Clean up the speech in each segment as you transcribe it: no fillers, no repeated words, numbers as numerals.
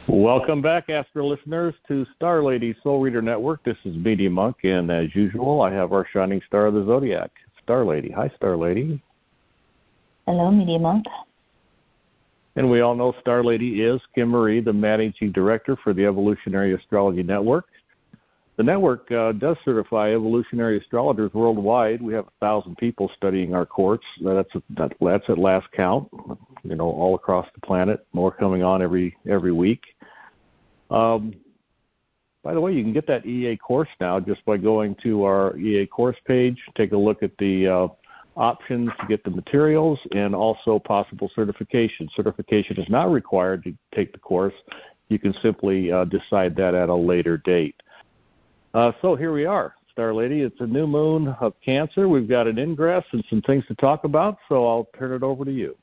Welcome back, Astro listeners, to Star Lady Soul Reader Network. This is Media Monk, and as usual, I have our shining star of the zodiac, Star Lady. Hi, Star Lady. Hello, Media Monk. And we all know Star Lady is Kim Marie, the Managing Director for the Evolutionary Astrology Network. The network does certify evolutionary astrologers worldwide. We have 1,000 people studying our course. That's at last count, all across the planet. More coming on every week. By the way, you can get that EA course now just by going to our EA course page. Take a look at the options to get the materials and also possible certification. Certification is not required to take the course. You can simply decide that at a later date. So here we are, Star Lady. It's a new moon of Cancer. We've got an ingress and some things to talk about, so I'll turn it over to you.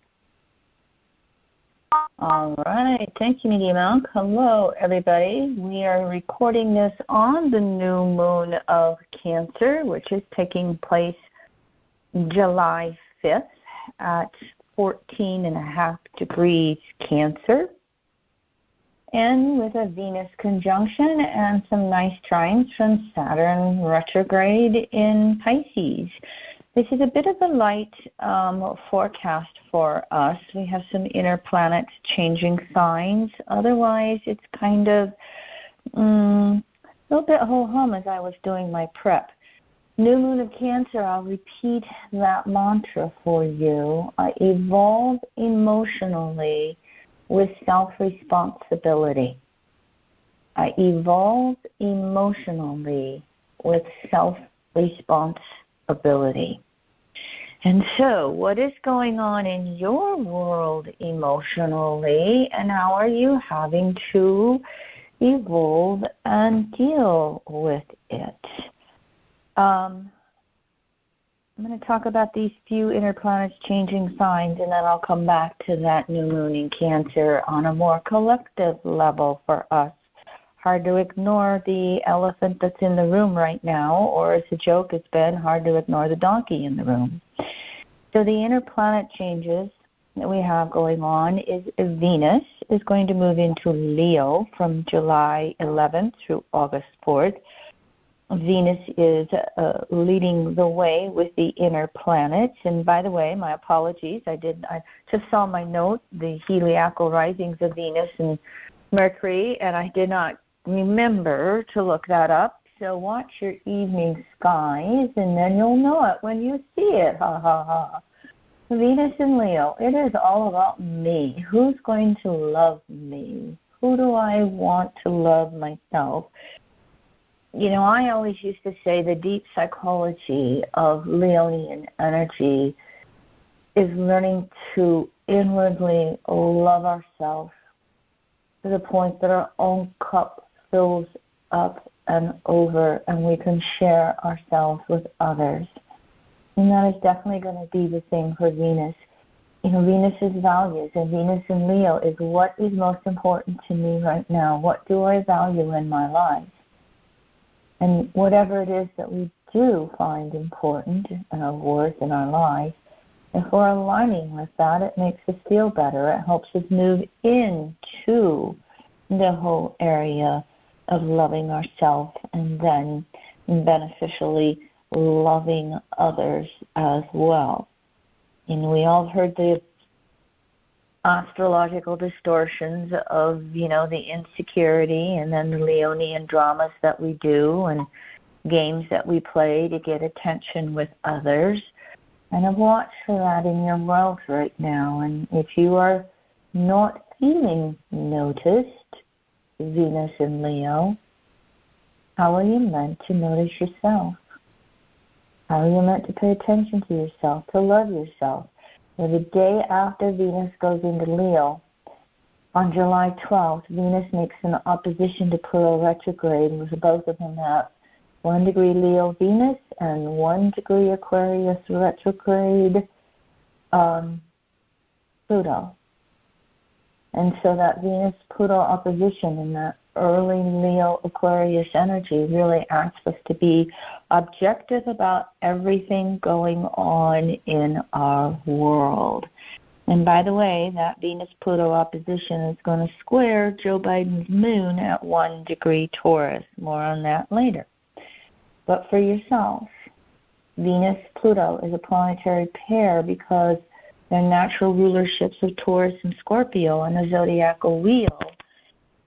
All right. Thank you, Media Monk. Hello, everybody. We are recording this on the new moon of Cancer, which is taking place July 5th at 14.5 degrees Cancer, and with a Venus conjunction and some nice trines from Saturn retrograde in Pisces. This is a bit of a light forecast for us. We have some inner planets changing signs. Otherwise, it's kind of a little bit ho-hum as I was doing my prep. New moon of Cancer, I'll repeat that mantra for you. Evolve emotionally with self-responsibility. Evolve emotionally with self-responsibility. And so, what is going on in your world emotionally, and how are you having to evolve and deal with it? I'm going to talk about these few inner planets changing signs, and then I'll come back to that new moon in Cancer on a more collective level for us. Hard to ignore the elephant that's in the room right now, or as a joke it's been, hard to ignore the donkey in the room. So the inner planet changes that we have going on is Venus is going to move into Leo from July 11th through August 4th. Venus is leading the way with the inner planets. And by the way, my apologies, I just saw my note, the heliacal risings of Venus and Mercury, and I did not remember to look that up. So watch your evening skies, and then you'll know it when you see it. Ha, ha, ha. Venus in Leo, it is all about me. Who's going to love me? Who do I want to love myself? I always used to say the deep psychology of Leonian energy is learning to inwardly love ourselves to the point that our own cup fills up and over, and we can share ourselves with others. And that is definitely going to be the same for Venus. Venus's values, and Venus in Leo is what is most important to me right now. What do I value in my life? And whatever it is that we do find important and of worth in our life, if we're aligning with that, it makes us feel better. It helps us move into the whole area of loving ourselves and then beneficially loving others as well. And we all heard the astrological distortions of, the insecurity and then the Leonian dramas that we do and games that we play to get attention with others. And I've watched for that in your world right now. And if you are not feeling noticed, Venus in Leo, how are you meant to notice yourself? How are you meant to pay attention to yourself, to love yourself? The day after Venus goes into Leo, on July 12th, Venus makes an opposition to Pluto retrograde, with both of them at 1 degree Leo Venus and 1 degree Aquarius retrograde Pluto. And so that Venus-Pluto opposition and that early Leo Aquarius energy really asks us to be objective about everything going on in our world. And by the way, that Venus-Pluto opposition is going to square Joe Biden's moon at 1 degree Taurus. More on that later. But for yourself, Venus-Pluto is a planetary pair because their natural rulerships of Taurus and Scorpio on the zodiacal wheel,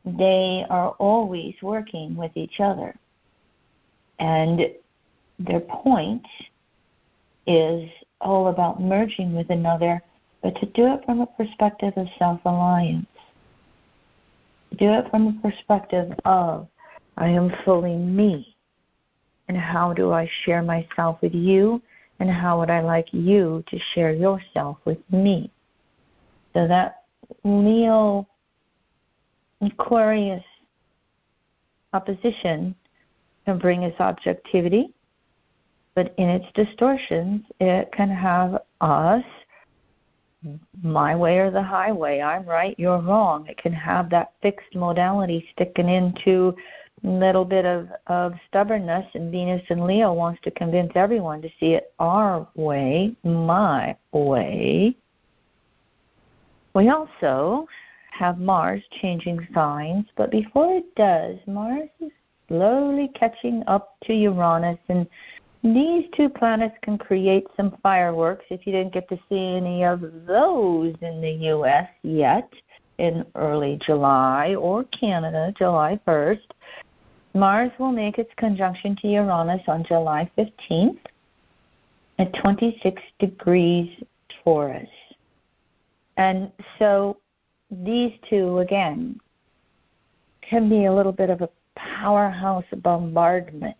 they are always working with each other. And their point is all about merging with another, but to do it from a perspective of self-reliance. Do it from a perspective of, I am fully me. And how do I share myself with you? And how would I like you to share yourself with me? So that Leo Aquarius opposition can bring its objectivity, but in its distortions, it can have us, my way or the highway, I'm right, you're wrong. It can have that fixed modality sticking into a little bit of stubbornness, and Venus and Leo wants to convince everyone to see it our way, my way. We also have Mars changing signs, but before it does, Mars is slowly catching up to Uranus, and these two planets can create some fireworks if you didn't get to see any of those in the U.S. yet in early July, or Canada, July 1st. Mars will make its conjunction to Uranus on July 15th at 26 degrees Taurus. And so these two, again, can be a little bit of a powerhouse bombardment.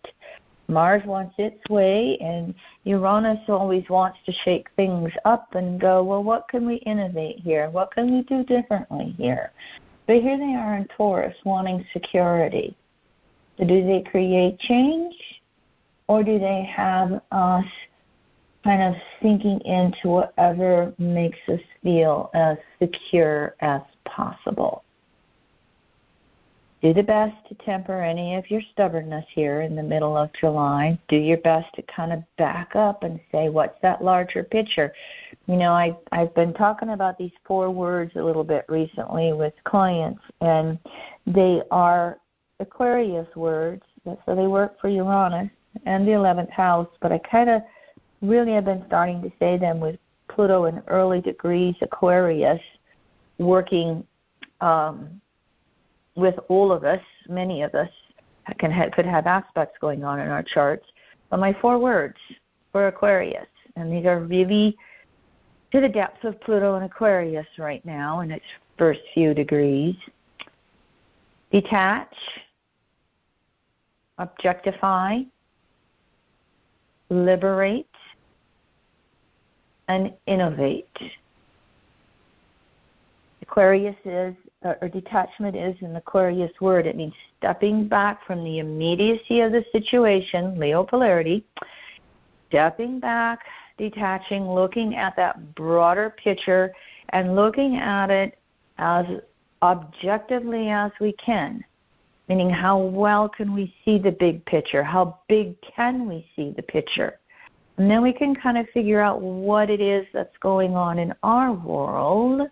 Mars wants its way, and Uranus always wants to shake things up and go, well, what can we innovate here? What can we do differently here? But here they are in Taurus wanting security. So do they create change, or do they have us kind of sinking into whatever makes us feel as secure as possible? Do the best to temper any of your stubbornness here in the middle of July. Do your best to kind of back up and say, what's that larger picture? You know, I've been talking about these 4 words a little bit recently with clients, and they are Aquarius words, so they work for Uranus and the 11th house, but I kind of really have been starting to say them with Pluto in early degrees Aquarius, working with all of us. Many of us could have aspects going on in our charts. But my 4 words for Aquarius, and these are really to the depths of Pluto and Aquarius right now in its first few degrees. Detach, objectify, liberate, and innovate. Aquarius is, or detachment is an Aquarius word. It means stepping back from the immediacy of the situation, Leo polarity, stepping back, detaching, looking at that broader picture and looking at it as objectively as we can, meaning how well can we see the big picture, how big can we see the picture. And then we can kind of figure out what it is that's going on in our world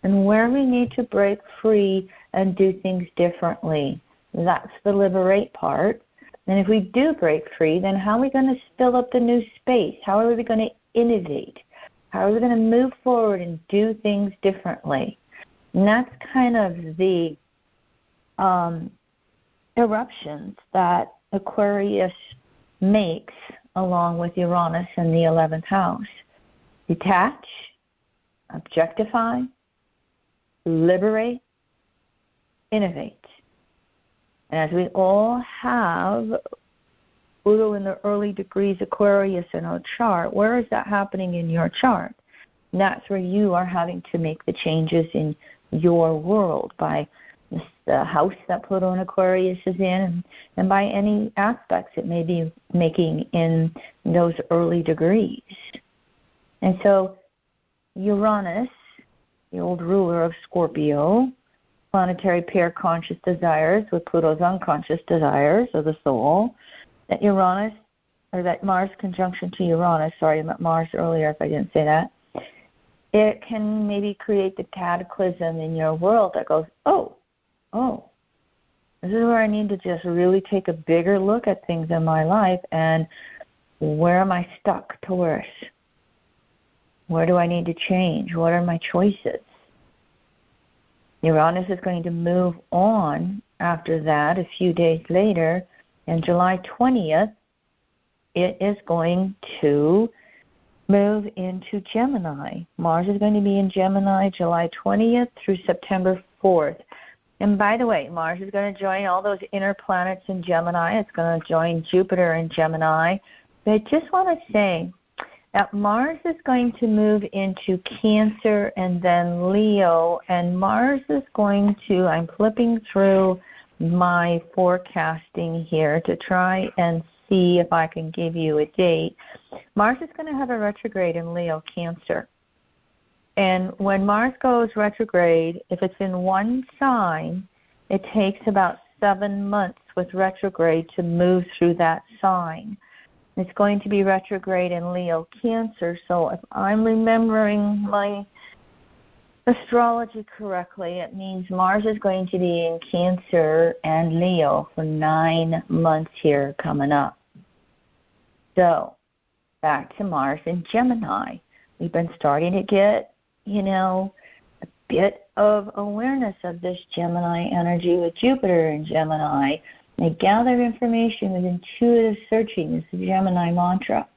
and where we need to break free and do things differently. That's the liberate part. And if we do break free, then how are we going to fill up the new space? How are we going to innovate? How are we going to move forward and do things differently? And that's kind of the eruptions that Aquarius makes along with Uranus in the 11th house. Detach, objectify, liberate, innovate. And as we all have Pluto in the early degrees Aquarius in our chart, where is that happening in your chart? And that's where you are having to make the changes in your world by the house that Pluto and Aquarius is in, and by any aspects it may be making in those early degrees. And so Uranus, the old ruler of Scorpio, planetary pair conscious desires with Pluto's unconscious desires of the soul, that Uranus, or that Mars conjunction to Uranus, sorry, I meant Mars earlier if I didn't say that, it can maybe create the cataclysm in your world that goes, oh, this is where I need to just really take a bigger look at things in my life, and where am I stuck to worse? Where do I need to change? What are my choices? Uranus is going to move on after that a few days later, and July 20th, it is going to move into Gemini. Mars is going to be in Gemini July 20th through September 4th. And by the way, Mars is going to join all those inner planets in Gemini. It's going to join Jupiter in Gemini. But I just want to say that Mars is going to move into Cancer and then Leo. And Mars is going to, I'm flipping through my forecasting here to try and see if I can give you a date. Mars is going to have a retrograde in Leo, Cancer. And when Mars goes retrograde, if it's in one sign, it takes about 7 months with retrograde to move through that sign. It's going to be retrograde in Leo, Cancer. So if I'm remembering my astrology correctly, it means Mars is going to be in Cancer and Leo for 9 months here coming up. So back to Mars in Gemini. We've been starting to get, a bit of awareness of this Gemini energy with Jupiter in Gemini. They gather information with intuitive searching is the Gemini mantra.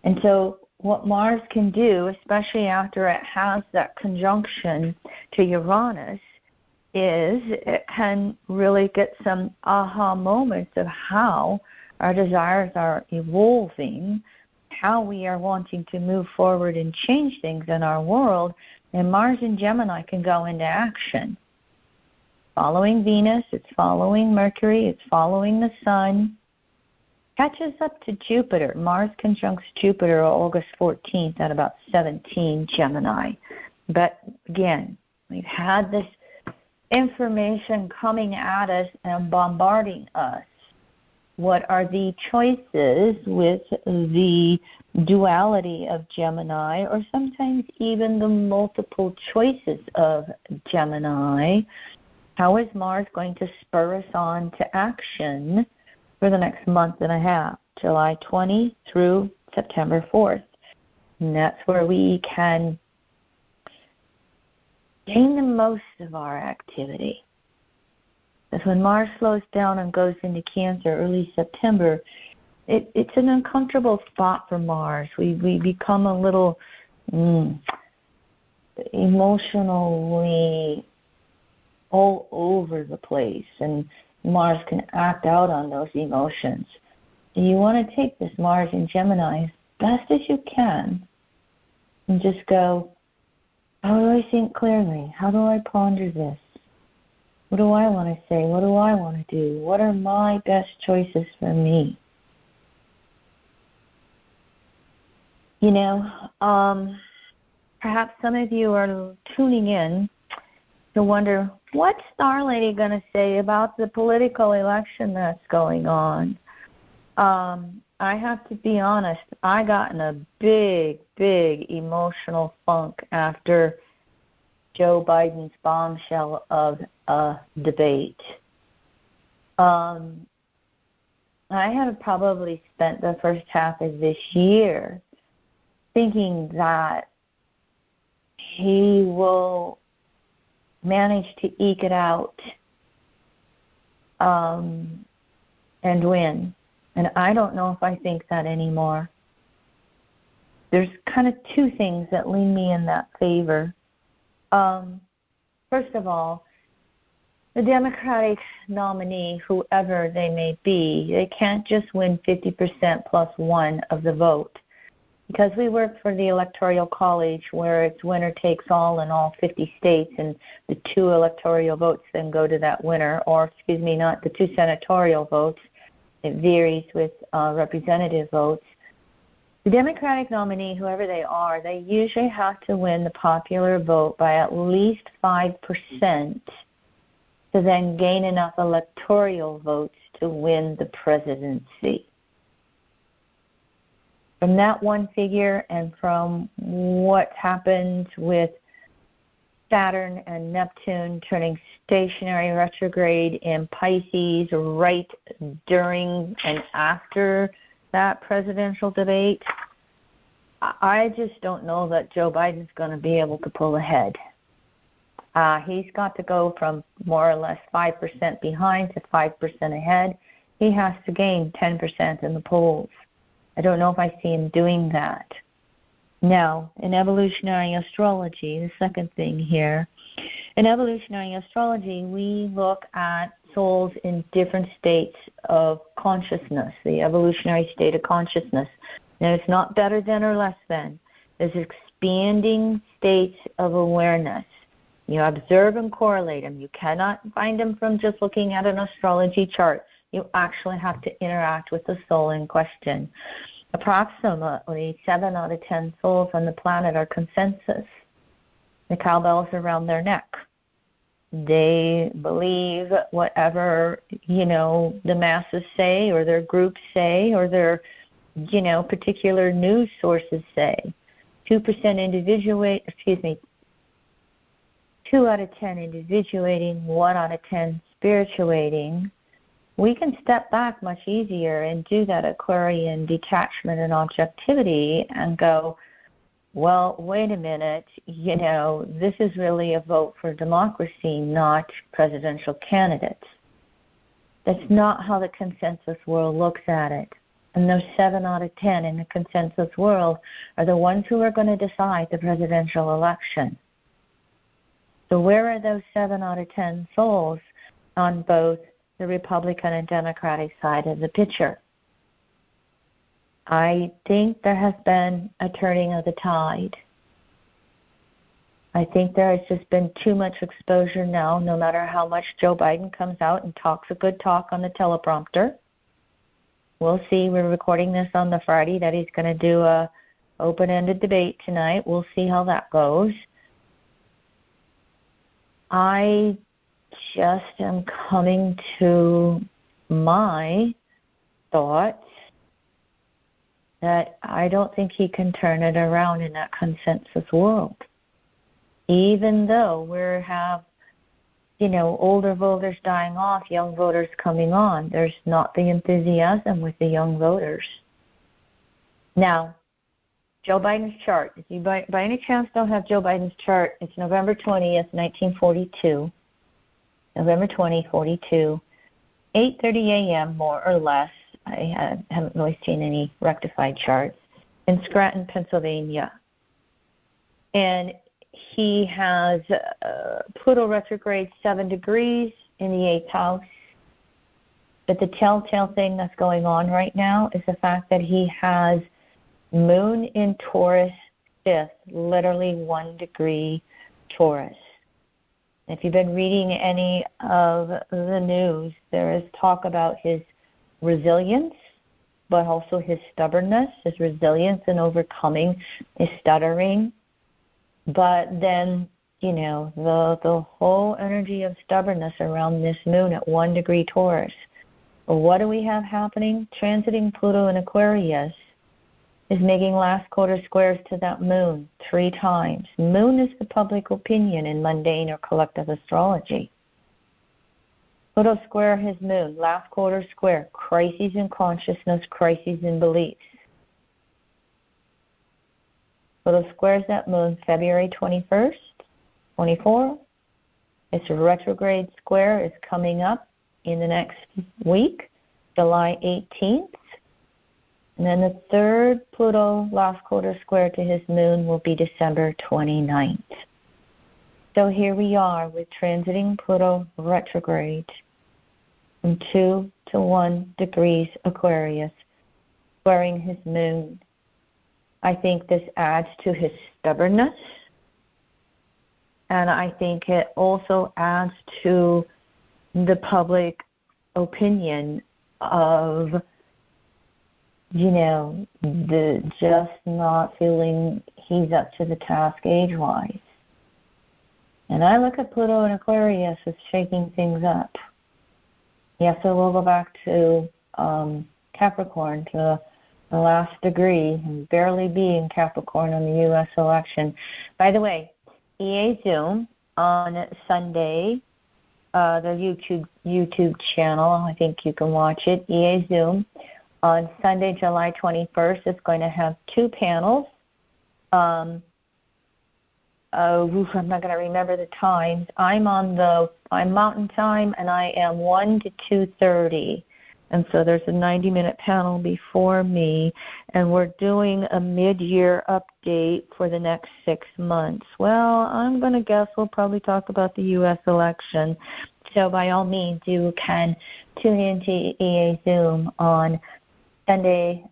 And so what Mars can do, especially after it has that conjunction to Uranus, is it can really get some aha moments of how our desires are evolving, how we are wanting to move forward and change things in our world. And Mars in Gemini can go into action. Following Venus, it's following Mercury, it's following the Sun. Catches up to Jupiter. Mars conjuncts Jupiter August 14th at about 17 Gemini. But again, we've had this information coming at us and bombarding us. What are the choices with the duality of Gemini, or sometimes even the multiple choices of Gemini? How is Mars going to spur us on to action for the next month and a half, July 20 through September 4th? And that's where we can gain the most of our activity. Because when Mars slows down and goes into Cancer early September, it's an uncomfortable spot for Mars. We become a little emotionally all over the place, and Mars can act out on those emotions. And you want to take this Mars in Gemini as best as you can and just go, how do I think clearly? How do I ponder this? What do I want to say? What do I want to do? What are my best choices for me? Perhaps some of you are tuning in to wonder, what's Star Lady going to say about the political election that's going on? I have to be honest, I got in a big, big emotional funk after Joe Biden's bombshell of a debate. I have probably spent the first half of this year thinking that he will manage to eke it out and win. And I don't know if I think that anymore. There's kind of two things that lean me in that favor. First of all, the Democratic nominee, whoever they may be, they can't just win 50% plus one of the vote. Because we work for the Electoral College where it's winner takes all in all 50 states, and the 2 electoral votes then go to that winner, or, not the 2 senatorial votes. It varies with representative votes. The Democratic nominee, whoever they are, they usually have to win the popular vote by at least 5% to then gain enough electoral votes to win the presidency. from that one figure and from what happened with Saturn and Neptune turning stationary retrograde in Pisces right during and after that presidential debate, I just don't know that Joe Biden's going to be able to pull ahead. He's got to go from more or less 5% behind to 5% ahead. He has to gain 10% in the polls. I don't know if I see him doing that. Now, in evolutionary astrology, the second thing here, in evolutionary astrology, we look at souls in different states of consciousness, the evolutionary state of consciousness. Now, it's not better than or less than. There's expanding states of awareness. You observe and correlate them. You cannot find them from just looking at an astrology chart. You actually have to interact with the soul in question. Approximately 7 out of 10 souls on the planet are consensus. The cowbells around their neck. They believe whatever, the masses say or their groups say or their, particular news sources say. 2 out of 10 individuating, 1 out of 10 spirituating. We can step back much easier and do that Aquarian detachment and objectivity and go, well, wait a minute, this is really a vote for democracy, not presidential candidates. That's not how the consensus world looks at it. And those 7 out of 10 in the consensus world are the ones who are going to decide the presidential election. So where are those 7 out of 10 souls on both the Republican and Democratic side of the picture? I think there has been a turning of the tide. I think there has just been too much exposure now, no matter how much Joe Biden comes out and talks a good talk on the teleprompter. We'll see. We're recording this on the Friday that he's going to do a open-ended debate tonight. We'll see how that goes. I just am coming to my thoughts that I don't think he can turn it around in that consensus world. Even though we have, older voters dying off, young voters coming on, there's not the enthusiasm with the young voters. Now, Joe Biden's chart. If you by any chance don't have Joe Biden's chart, it's November 20th, 1942. November 2042, 8:30 a.m. more or less. I haven't really seen any rectified charts. In Scranton, Pennsylvania. And he has Pluto retrograde 7 degrees in the 8th house. But the telltale thing that's going on right now is the fact that he has Moon in Taurus 5th, literally 1 degree Taurus. If you've been reading any of the news, there is talk about his resilience, but also his stubbornness, his resilience in overcoming his stuttering. But then, the whole energy of stubbornness around this moon at 1 degree Taurus. What do we have happening? Transiting Pluto in Aquarius is making last quarter squares to that moon 3 times. Moon is the public opinion in mundane or collective astrology. Pluto square his moon, last quarter square, crises in consciousness, crises in beliefs. Pluto squares that moon February 21st, 24. Its retrograde square is coming up in the next week, July 18th. And then the third Pluto last quarter square to his moon will be December 29th. So here we are with transiting Pluto retrograde from 2 to 1 degrees Aquarius, squaring his moon. I think this adds to his stubbornness, and I think it also adds to the public opinion of, the just not feeling he's up to the task age-wise. And I look at Pluto and Aquarius as shaking things up. Yes, I will go back to Capricorn, to the last degree, and barely be in Capricorn on the U.S. election. By the way, EA Zoom on Sunday, the YouTube channel, I think you can watch it, EA Zoom, on Sunday, July 21st, is going to have 2 panels. I'm not going to remember the times. I'm Mountain Time, and I am 1 to 2:30. And so there's a 90-minute panel before me, and we're doing a mid-year update for the next 6 months. Well, I'm going to guess we'll probably talk about the U.S. election. So by all means, you can tune into EA Zoom on Sunday,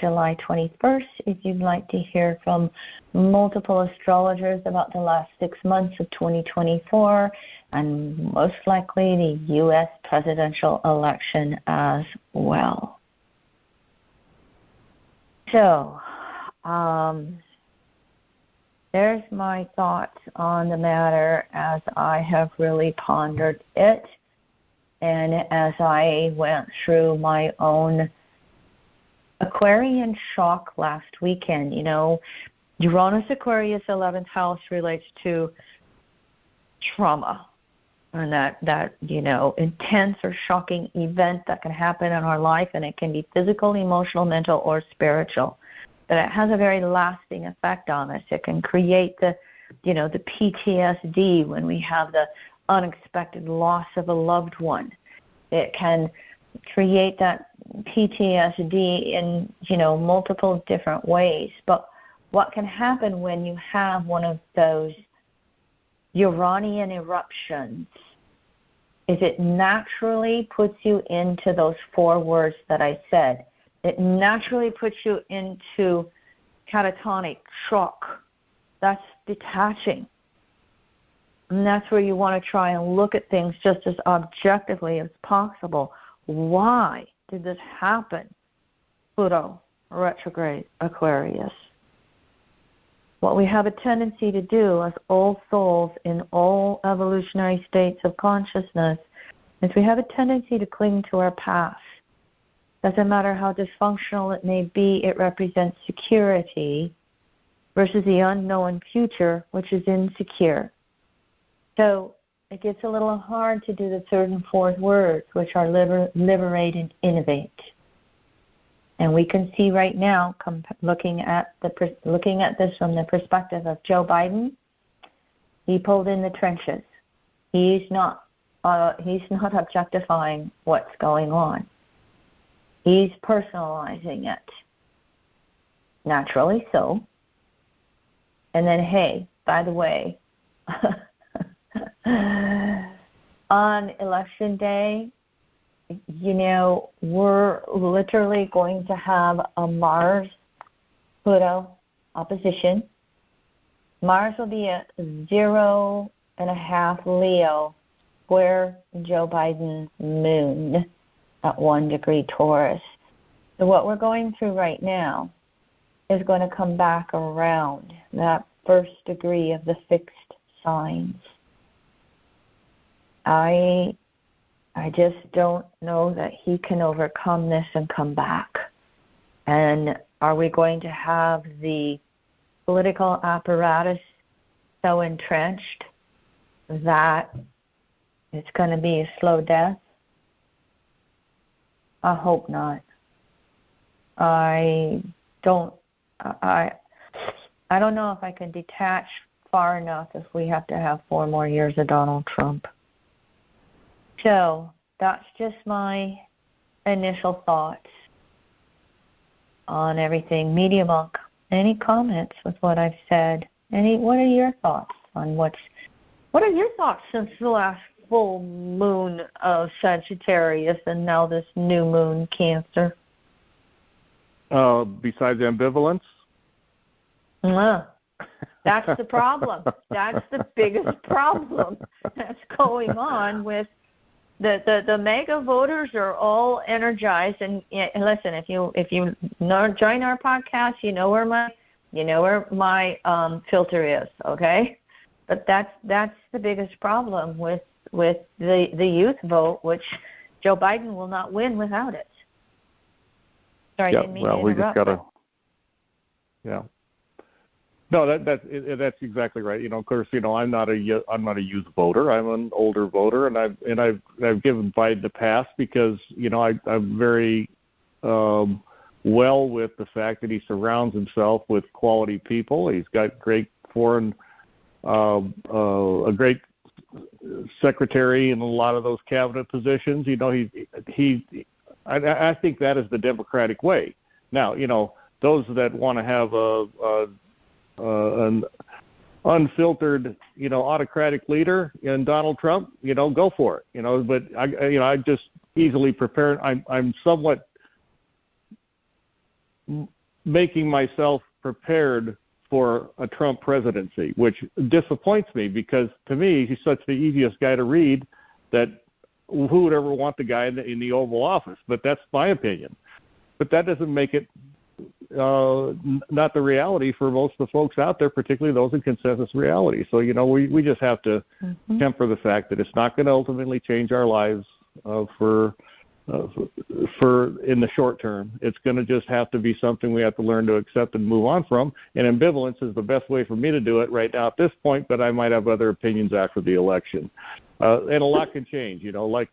July 21st, if you'd like to hear from multiple astrologers about the last 6 months of 2024 and most likely the U.S. presidential election as well. So, there's my thoughts on the matter as I have really pondered it and as I went through my own Aquarian shock last weekend. You know, Uranus Aquarius 11th house relates to trauma and that you know, intense or shocking event that can happen in our life, and it can be physical, emotional, mental, or spiritual. But it has a very lasting effect on us. It can create the PTSD when we have the unexpected loss of a loved one. It can create that PTSD in, multiple different ways. But what can happen when you have one of those Uranian eruptions is it naturally puts you into those 4 words that I said. It naturally puts you into catatonic shock. That's detaching. And that's where you want to try and look at things just as objectively as possible. Why did this happen? Pluto, retrograde, Aquarius. What we have a tendency to do as all souls in all evolutionary states of consciousness is we have a tendency to cling to our past. Doesn't matter how dysfunctional it may be, it represents security versus the unknown future, which is insecure. So it gets a little hard to do the 3rd and 4th words, which are liberate and innovate. And we can see right now, looking at this from the perspective of Joe Biden, he pulled in the trenches. He's not objectifying what's going on. He's personalizing it. Naturally so. And then, hey, by the way, on election day, we're literally going to have a Mars-Pluto opposition. Mars will be at 0.5 Leo, square Joe Biden's moon at 1 degree Taurus. So what we're going through right now is going to come back around that 1st degree of the fixed signs. I just don't know that he can overcome this and come back. And are we going to have the political apparatus so entrenched that it's going to be a slow death? I hope not. I don't know if I can detach far enough if we have to have 4 more years of Donald Trump. So that's just my initial thoughts on everything. Media Monk, any comments with what I've said? What are your thoughts on what are your thoughts since the last full moon of Sagittarius and now this new moon Cancer? Besides ambivalence? That's the problem. That's the biggest problem that's going on with the mega voters are all energized. And listen, if you join our podcast, you know where my filter is, okay? But that's the biggest problem with the youth vote, which Joe Biden will not win without it. Sorry, I didn't mean to interrupt. We just gotta. Yeah. No, that's exactly right. Of course, I'm not a youth voter. I'm an older voter, and I've given Biden the pass because I'm very well with the fact that he surrounds himself with quality people. He's got great a great secretary in a lot of those cabinet positions. I think that is the Democratic way. Now, those that want to have an unfiltered, autocratic leader in Donald Trump, go for it. But I just easily prepare. I'm somewhat making myself prepared for a Trump presidency, which disappoints me because to me he's such the easiest guy to read that who would ever want the guy in the Oval Office? But that's my opinion. But that doesn't make it not the reality for most of the folks out there, particularly those in consensus reality. So, we just have to temper the fact that it's not going to ultimately change our lives for in the short term. It's going to just have to be something we have to learn to accept and move on from. And ambivalence is the best way for me to do it right now at this point, but I might have other opinions after the election. And a lot can change, like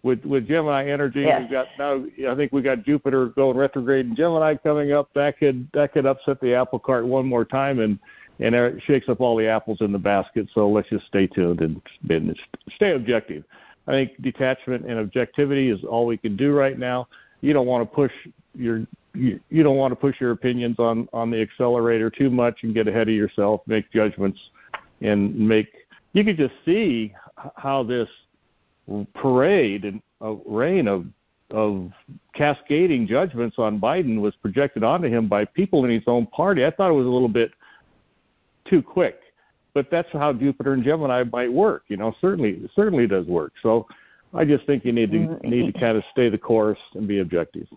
with Gemini energy, we've got now, I think we got Jupiter going retrograde in Gemini coming up. That could upset the apple cart one more time and it shakes up all the apples in the basket. So let's just stay tuned and stay objective. I think detachment and objectivity is all we can do right now. You don't want to push your opinions on the accelerator too much and get ahead of yourself, make judgments, and you could just see how this parade and rain of cascading judgments on Biden was projected onto him by people in his own party. I thought it was a little bit too quick. But that's how Jupiter and Gemini might work. Certainly does work. So I just think you need to kind of stay the course and be objective.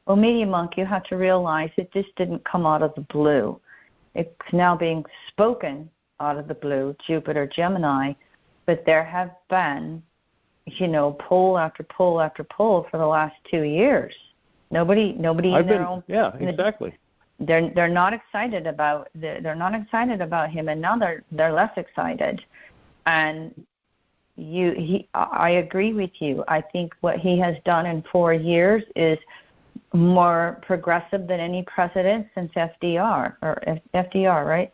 Well, Media Monk, you have to realize that this didn't come out of the blue. It's now being spoken out of the blue, Jupiter, Gemini, but there have been, poll after poll after poll for the last 2 years. Nobody in their own. Yeah, exactly. They're not excited about him, and now they're less excited. And I agree with you. I think what he has done in 4 years is more progressive than any president since FDR, right?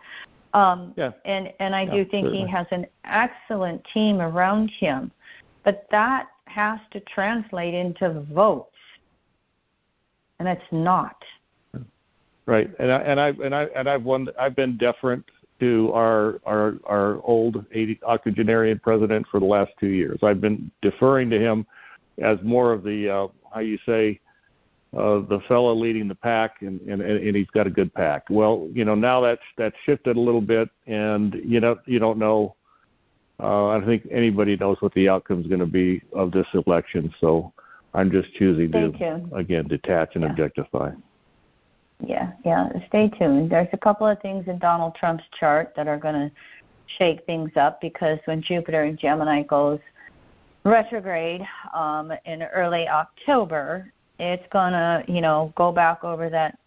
And I do think certainly. He has an excellent team around him, but that has to translate into votes, and it's not. Right, I've been deferent to our old octogenarian president for the last 2 years. I've been deferring to him as more of the the fellow leading the pack, and he's got a good pack. Well, now that's shifted a little bit, and you don't know. I don't think anybody knows what the outcome is going to be of this election. So I'm just choosing to again detach and objectify. Yeah, stay tuned. There's a couple of things in Donald Trump's chart that are going to shake things up because when Jupiter in Gemini goes retrograde in early October, it's going to, go back over that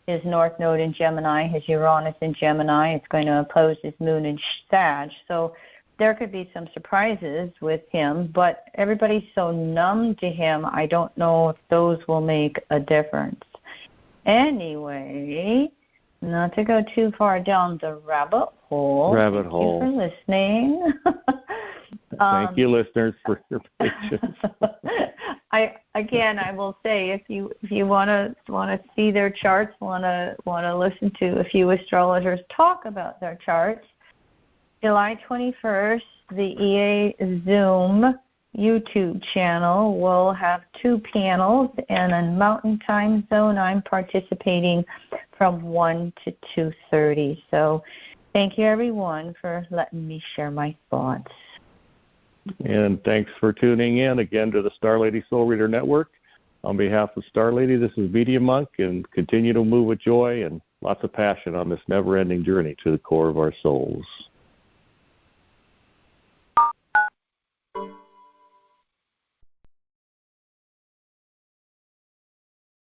his North Node in Gemini, his Uranus in Gemini. It's going to oppose his Moon in Sag. So there could be some surprises with him, but everybody's so numb to him, I don't know if those will make a difference. Anyway, not to go too far down the rabbit hole. Thank you for listening. Thank you, listeners, for your patience. I will say if you want to see their charts, want to listen to a few astrologers talk about their charts, July 21st, the EA Zoom YouTube channel will have 2 panels, and in Mountain Time Zone, I'm participating from 1 to 2:30. So thank you, everyone, for letting me share my thoughts. And thanks for tuning in again to the Star Lady Soul Reader Network. On behalf of Star Lady, this is Media Monk, and continue to move with joy and lots of passion on this never-ending journey to the core of our souls.